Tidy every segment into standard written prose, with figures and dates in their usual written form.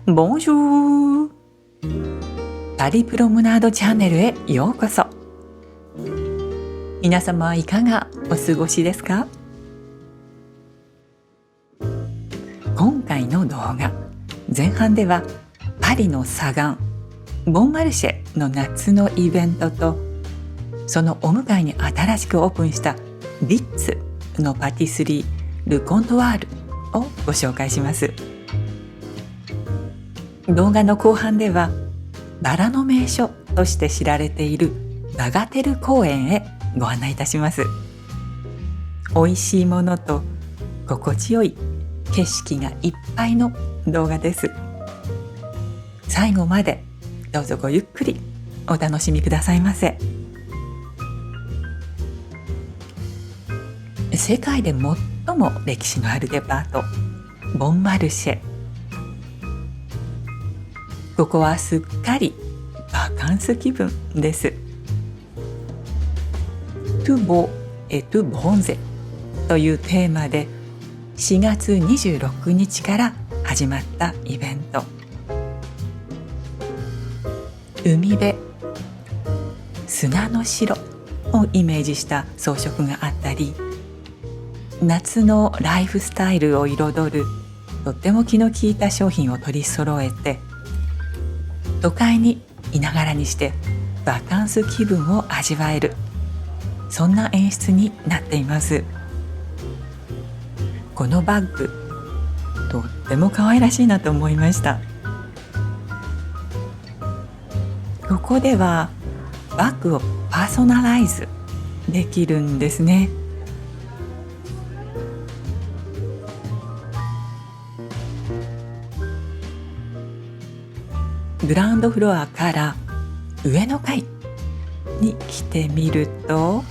ボンジュール。パリプロムナードチャンネルへようこそ。皆様いかがお過ごしですか？今回の動画、前半ではパリのサガンボンマルシェの夏のイベントと、そのお向かいに新しくオープンしたリッツのパティスリールコントワールをご紹介します。動画の後半ではバラの名所として知られているバガテル公園へご案内いたします。美味しいものと心地よい景色がいっぱいの動画です。最後までどうぞごゆっくりお楽しみくださいませ。世界で最も歴史のあるデパート、ボンマルシェ。ここはすっかりバカンス気分です。トゥボエトゥボンゼというテーマで4月26日から始まったイベント。海辺、砂の城をイメージした装飾があったり、夏のライフスタイルを彩るとっても気の利いた商品を取り揃えて、都会にいながらにしてバカンス気分を味わえる、そんな演出になっています。このバッグ、とっても可愛らしいなと思いました。ここではバッグをパーソナライズできるんですね。グラウンドフロアから上の階に来てみると、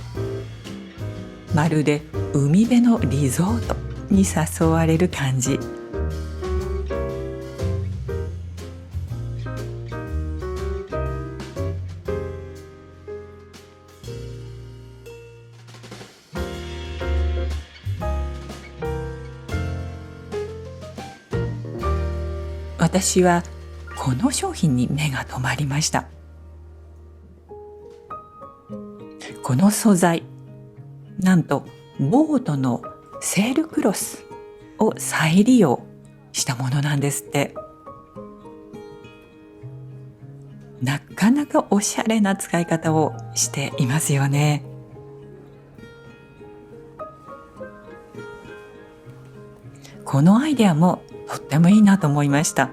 まるで海辺のリゾートに誘われる感じ。私はこの商品に目が留まりました。この素材、なんとボートのセールクロスを再利用したものなんですって。なかなかおしゃれな使い方をしていますよね。このアイデアもとってもいいなと思いました。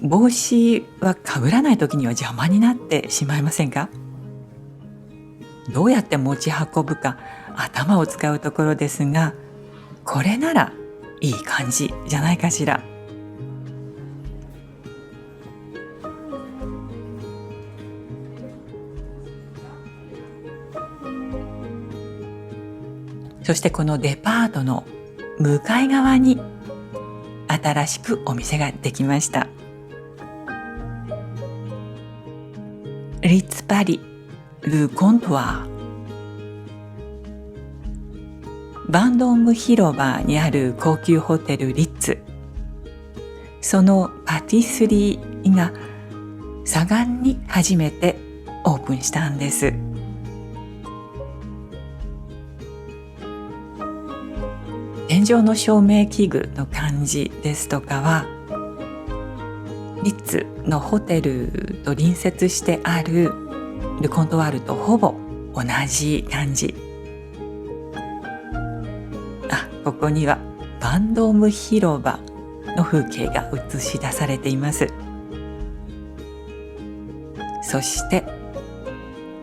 帽子はかぶらない時には邪魔になってしまいませんか？どうやって持ち運ぶか頭を使うところですが、これならいい感じじゃないかしら。そしてこのデパートの向かい側に新しくお店ができました。リッツパリルコントワー。バンドーム広場にある高級ホテルリッツ、そのパティスリーがサガンに初めてオープンしたんです。天井の照明器具の感じですとかは、リッツのホテルと隣接してあるルコントワールとほぼ同じ感じ。ここにはバンドーム広場の風景が映し出されています。そして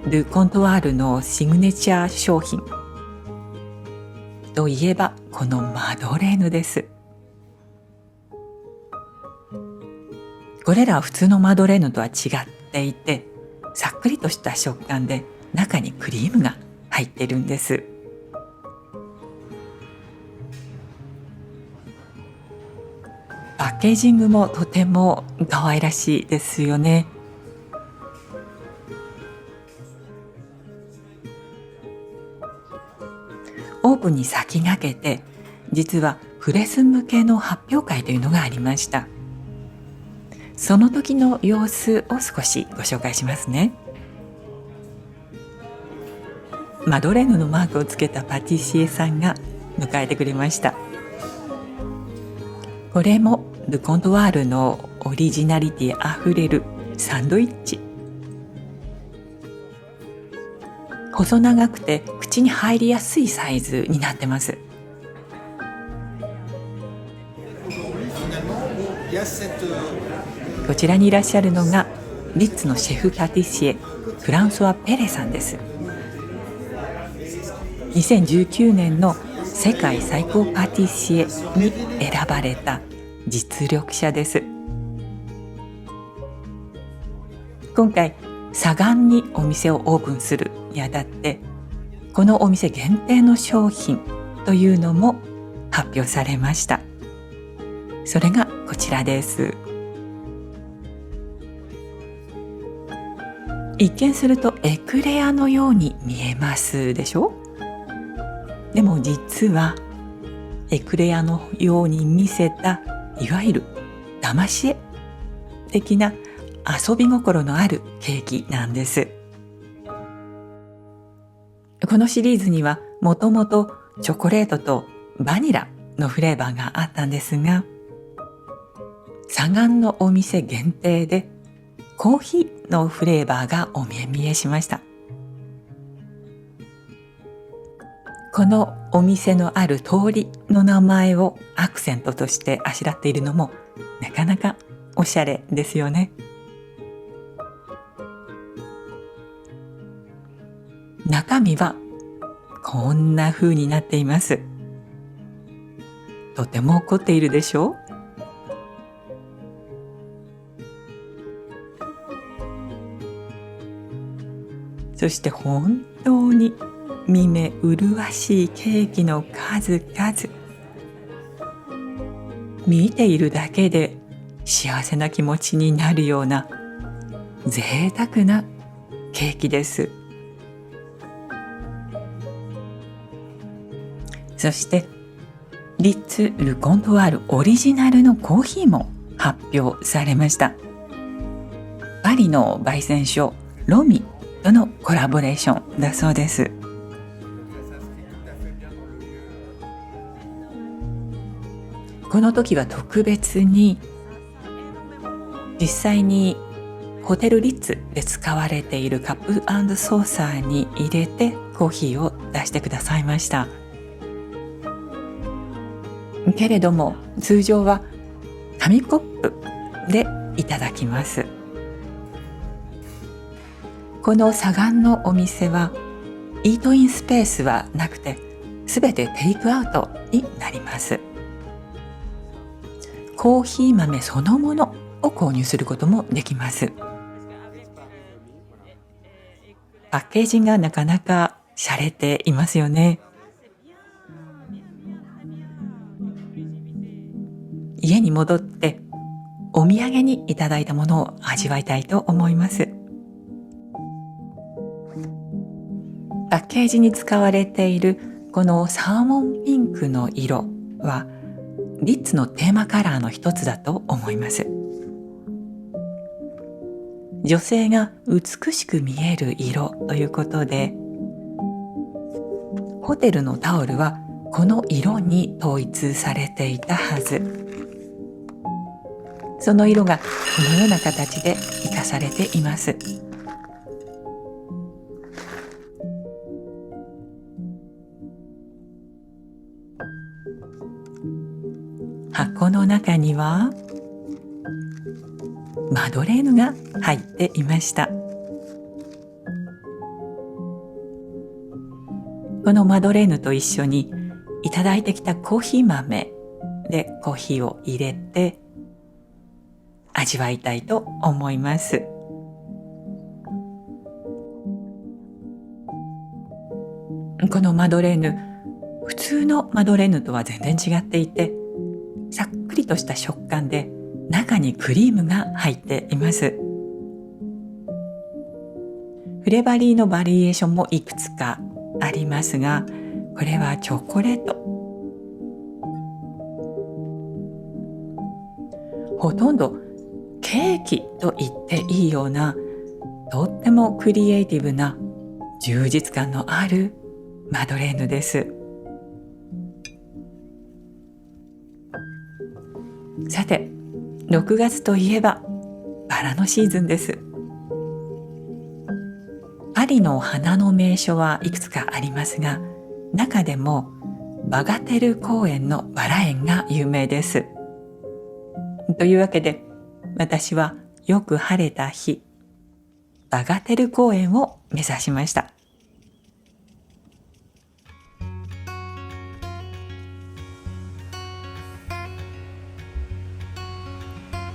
ルコントワールのシグネチャー商品といえばこのマドレーヌです。これらは普通のマドレーヌとは違っていて、さっくりとした食感で中にクリームが入っているんです。パッケージングもとても可愛らしいですよね。オープンに先駆けて、実はプレス向けの発表会というのがありました。その時の様子を少しご紹介しますね。マドレーヌのマークをつけたパティシエさんが迎えてくれました。これもルコントワールのオリジナリティあふれるサンドイッチ。細長くて口に入りやすいサイズになってます。こちらにいらっしゃるのがリッツのシェフパティシエフランソワ・ペレさんです。2019年の世界最高パティシエに選ばれた実力者です。今回サガンにお店をオープンするにあたって、このお店限定の商品というのも発表されました。それがこちらです。一見するとエクレアのように見えますでしょ。でも実はエクレアのように見せたいわゆる騙し絵的な遊び心のあるケーキなんです。このシリーズにはもともとチョコレートとバニラのフレーバーがあったんですが、サガンのお店限定でコーヒーのフレーバーがお目見えしました。このお店のある通りの名前をアクセントとしてあしらっているのもなかなかおしゃれですよね。中身はこんな風になっています。とても凝っているでしょう。そして本当に見目麗しいケーキの数々。見ているだけで幸せな気持ちになるような贅沢なケーキです。そしてリッツ・ルコントワールオリジナルのコーヒーも発表されました。パリの焙煎所ロミとのコラボレーションだそうです。この時は特別に実際にホテルリッツで使われているカップ&ソーサーに入れてコーヒーを出してくださいました。けれども通常は紙コップでいただきます。このサガンのお店はイートインスペースはなくて、すべてテイクアウトになります。コーヒー豆そのものを購入することもできます。パッケージがなかなか洒落ていますよね。家に戻ってお土産にいただいたものを味わいたいと思います。パッケージに使われているこのサーモンピンクの色はリッツのテーマカラーの一つだと思います。女性が美しく見える色ということで、ホテルのタオルはこの色に統一されていたはず。その色がこのような形で生かされています。箱の中にはマドレーヌが入っていました。このマドレーヌと一緒にいただいてきたコーヒー豆でコーヒーを入れて味わいたいと思います。このマドレーヌ、普通のマドレーヌとは全然違っていて、さっくりとした食感で中にクリームが入っています。フレバリーのバリエーションもいくつかありますが、これはチョコレート。ほとんどケーキと言っていいような、とってもクリエイティブな充実感のあるマドレーヌです。さて、6月といえばバラのシーズンです。パリの花の名所はいくつかありますが、中でもバガテル公園のバラ園が有名です。というわけで、私はよく晴れた日、バガテル公園を目指しました。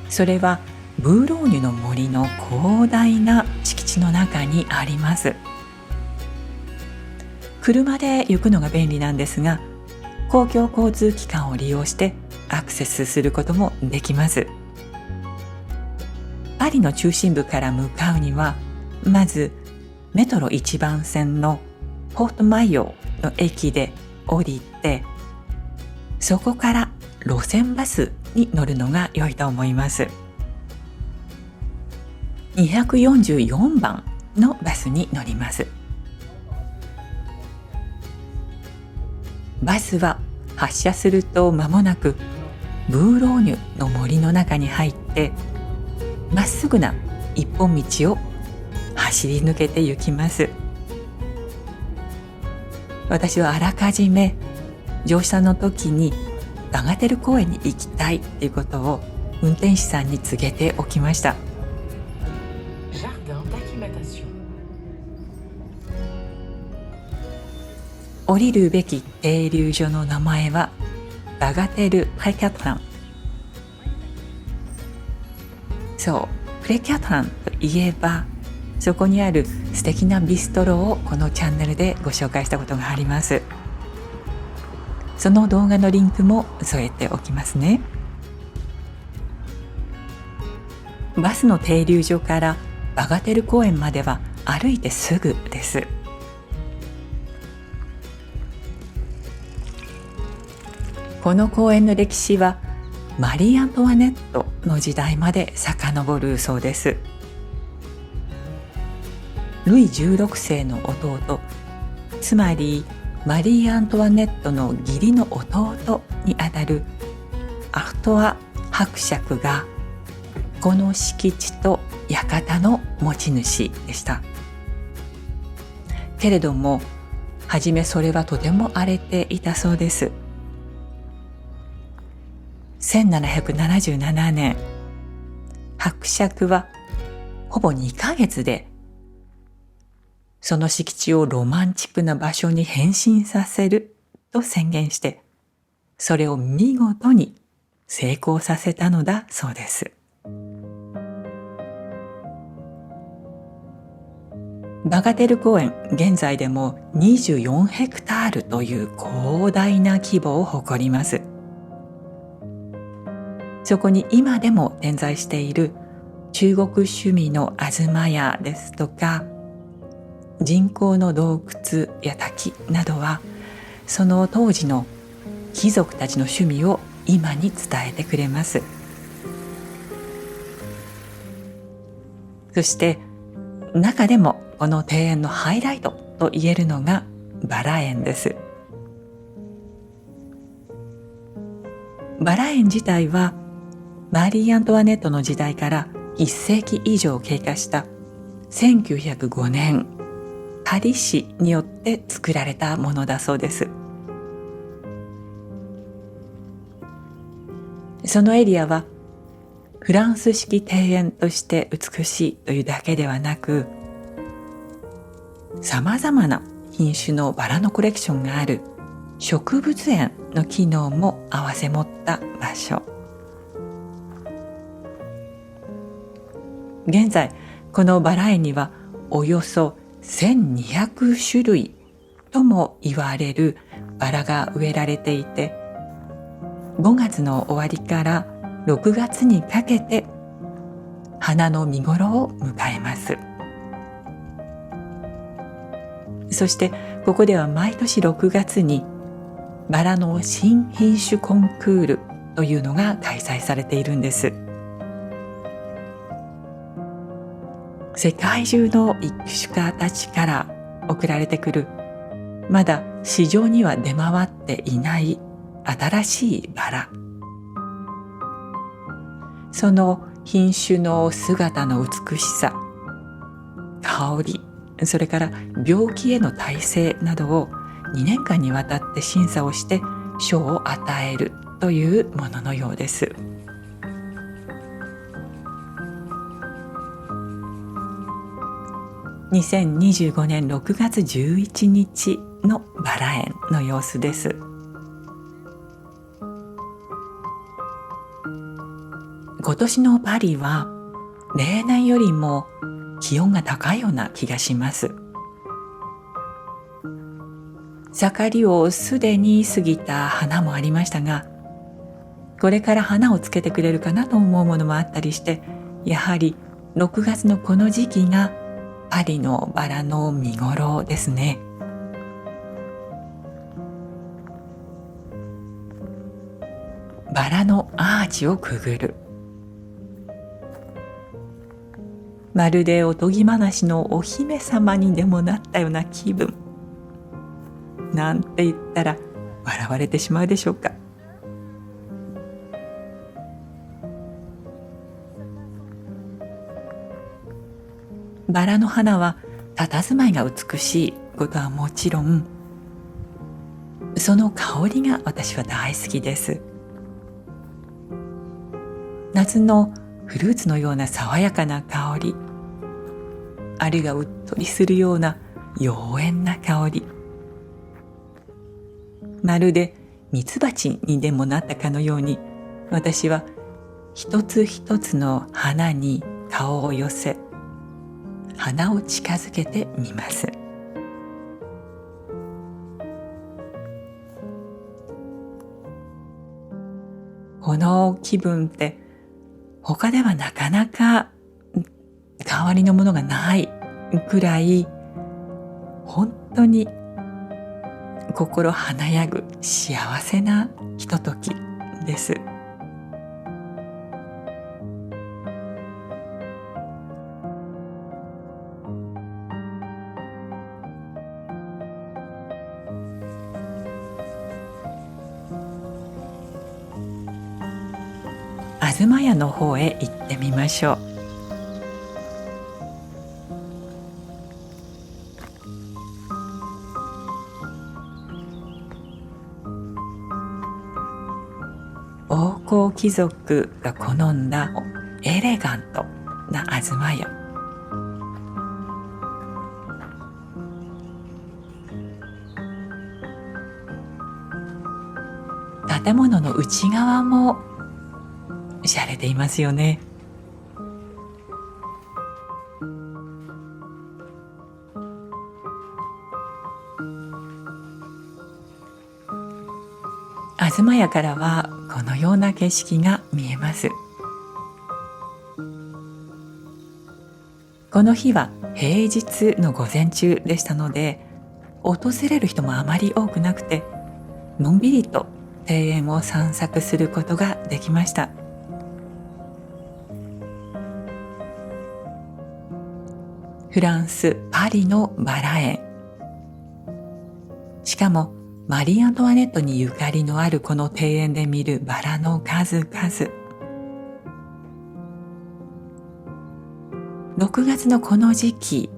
それはブーローニュの森の広大な敷地の中にあります。車で行くのが便利なんですが、公共交通機関を利用してアクセスすることもできます。パリの中心部から向かうには、まずメトロ1番線のポートマイオの駅で降りて、そこから路線バスに乗るのが良いと思います。244番のバスに乗ります。バスは発車すると間もなくブーローニュの森の中に入って、まっすぐな一本道を走り抜けて行きます。私はあらかじめ乗車の時にバガテル公園に行きたいということを運転手さんに告げておきました。降りるべき停留所の名前はバガテル・プレキャトラン。そう、プレキャトランといえば、そこにある素敵なビストロをこのチャンネルでご紹介したことがあります。その動画のリンクも添えておきますね。バスの停留所からバガテル公園までは歩いてすぐです。この公園の歴史はマリー・アントワネットの時代まで遡るそうです。ルイ16世の弟、つまりマリー・アントワネットの義理の弟にあたるアフトワ伯爵がこの敷地と館の持ち主でした。けれども、はじめそれはとても荒れていたそうです。1777年、伯爵はほぼ2ヶ月でその敷地をロマンチックな場所に変身させると宣言して、それを見事に成功させたのだそうです。バガテル公園、現在でも24ヘクタールという広大な規模を誇ります。そこに今でも点在している中国趣味の東屋ですとか、人工の洞窟や滝などは、その当時の貴族たちの趣味を今に伝えてくれます。そして中でもこの庭園のハイライトと言えるのがバラ園です。バラ園自体はマリー・アントワネットの時代から1世紀以上経過した1905年、パリ市によって作られたものだそうです。そのエリアはフランス式庭園として美しいというだけではなく、さまざまな品種のバラのコレクションがある植物園の機能も併せ持った場所。現在このバラ園にはおよそ1200種類とも言われるバラが植えられていて、5月の終わりから6月にかけて花の見頃を迎えます。そしてここでは毎年6月にバラの新品種コンクールというのが開催されているんです。世界中の育種家たちから送られてくる、まだ市場には出回っていない新しいバラ。その品種の姿の美しさ、香り、それから病気への耐性などを2年間にわたって審査をして賞を与えるというもののようです。2025年6月11日のバラ園の様子です。今年のパリは例年よりも気温が高いような気がします。盛りをすでに過ぎた花もありましたが、これから花をつけてくれるかなと思うものもあったりして、やはり6月のこの時期がパリのバラの見頃ですね。バラのアーチをくぐる。まるでおとぎ話のお姫様にでもなったような気分。なんて言ったら笑われてしまうでしょうか。バラの花は佇まいが美しいことはもちろん、その香りが私は大好きです。夏のフルーツのような爽やかな香り、あるいはうっとりするような妖艶な香り、まるでミツバチにでもなったかのように、私は一つ一つの花に顔を寄せ、花を近づけてみます。この気分って他ではなかなか代わりのものがないくらい、本当に心華やぐ幸せなひとときです。東屋の方へ行ってみましょう。王侯貴族が好んだエレガントな東屋。建物の内側も洒落ていますよね。東屋からはこのような景色が見えます。この日は平日の午前中でしたので、訪れる人もあまり多くなくて、のんびりと庭園を散策することができました。フランス・パリのバラ園。しかもマリー・アントワネットにゆかりのあるこの庭園で見るバラの数々。6月のこの時期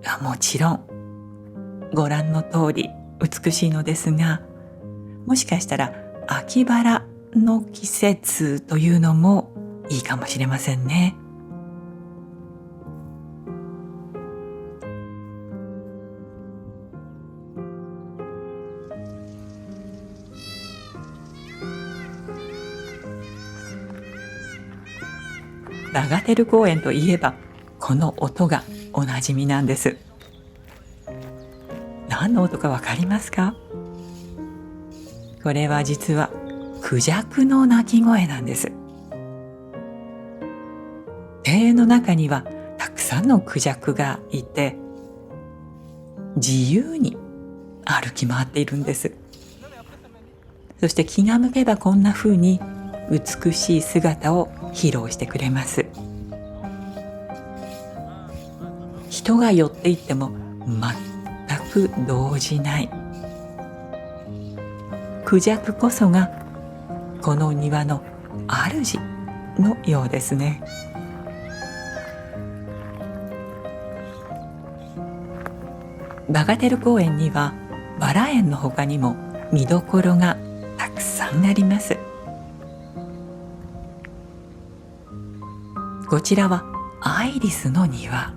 はもちろんご覧の通り美しいのですが、もしかしたら秋バラの季節というのもいいかもしれませんね。バガテル公園といえばこの音がおなじみなんです。何の音かわかりますか？これは実はクジャクの鳴き声なんです。庭園の中にはたくさんのクジャクがいて、自由に歩き回っているんです。そして気が向けばこんな風に美しい姿を披露してくれます。人が寄っていっても全く動じない。クジャクこそがこの庭の主のようですね。バガテル公園にはバラ園の他にも見どころがたくさんあります。こちらはアイリスの庭。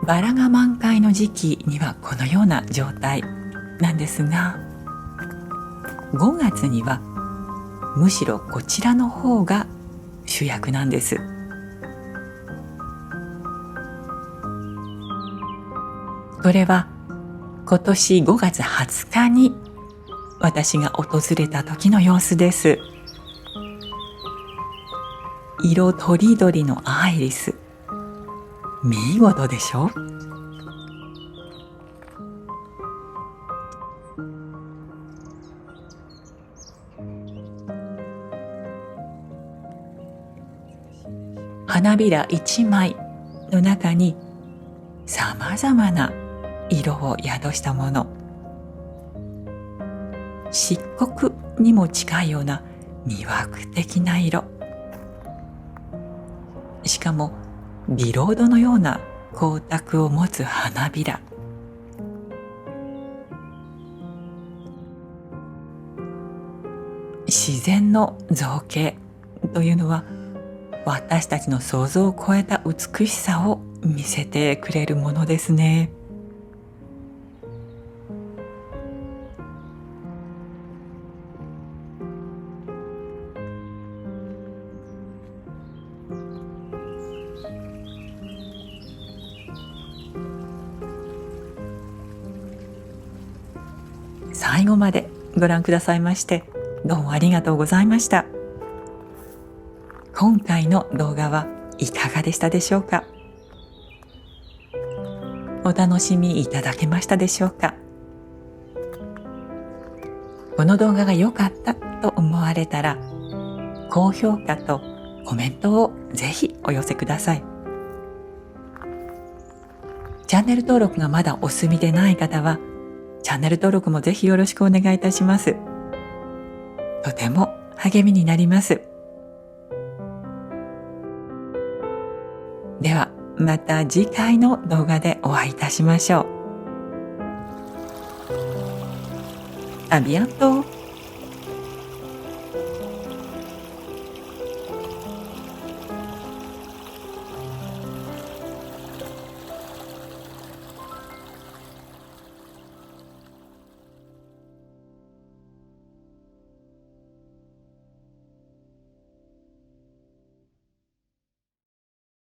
バラが満開の時期にはこのような状態なんですが、5月にはむしろこちらの方が主役なんです。これは今年5月20日に私が訪れた時の様子です。色とりどりのアイリス、見事でしょ。花びら一枚の中にさまざまな色を宿したもの、漆黒にも近いような魅惑的な色、しかもビロードのような光沢を持つ花びら。自然の造形というのは私たちの想像を超えた美しさを見せてくれるものですね。最後までご覧くださいましてどうもありがとうございました。今回の動画はいかがでしたでしょうか。お楽しみいただけましたでしょうか。この動画が良かったと思われたら高評価とコメントをぜひお寄せください。チャンネル登録がまだお済みでない方はチャンネル登録もぜひよろしくお願いいたします。とても励みになります。ではまた次回の動画でお会いいたしましょう。アビアント。